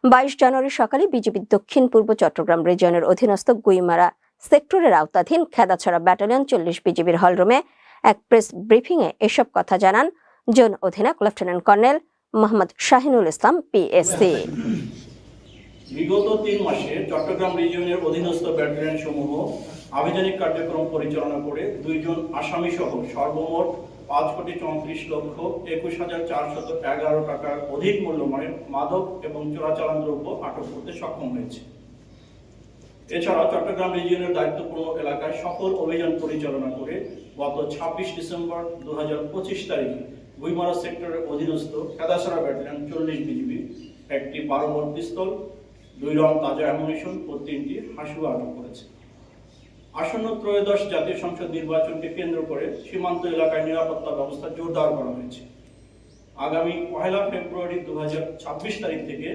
22 জানুয়ারি সকালে বিজিবির দক্ষিণ পূর্ব চট্টগ্রাম রিজিয়নের অধীনস্থ গুইমারা সেক্টরের আওতাধীন খেদাছড়া ব্যাটালিয়ন 40 বিজিবির হলরুমে এক প্রেস ব্রিফিংয়ে এসব কথা জানান জোন অধিনায়ক লেফটেন্যান্ট কর্নেল মোহাম্মদ শাহিনুল ইসলাম পিএসসি। বিগত 3 মাসে চট্টগ্রাম রিজিয়নের অধীনস্থ ব্যাটালিয়ন সমূহ আভিযানিক কার্যক্রম পরিচালনা করে 2 জন আসামি সহ সর্বমোট 5,34,21,411 টাকার অধিক মূল্যমানের মাদক এবং চোরাচালান দ্রব্য আটক করতে সক্ষম হয়েছে। এছাড়া চট্টগ্রাম রিজিয়নের দায়িত্বপূর্ণ এলাকায় সফল অভিযান পরিচালনা করে গত 26 ডিসেম্বর 2025 তারিখে গুইমারা সেক্টরের অধীনস্থ খেদাছড়া ব্যাটালিয়ন 40 বিজিবি একটি 12 বল পিস্তল, 2 রাউন্ড তাজা অ্যামুনিশন ও 3টি হাসুয়া আটক করেছে। আসন্ন ত্রয়োদশ জাতীয় সংসদ নির্বাচনকে কেন্দ্র করে সীমান্ত এলাকায় নিরাপত্তা ব্যবস্থা জোরদার করা হয়েছে। আগামী 1 ফেব্রুয়ারি 2026 তারিখ থেকে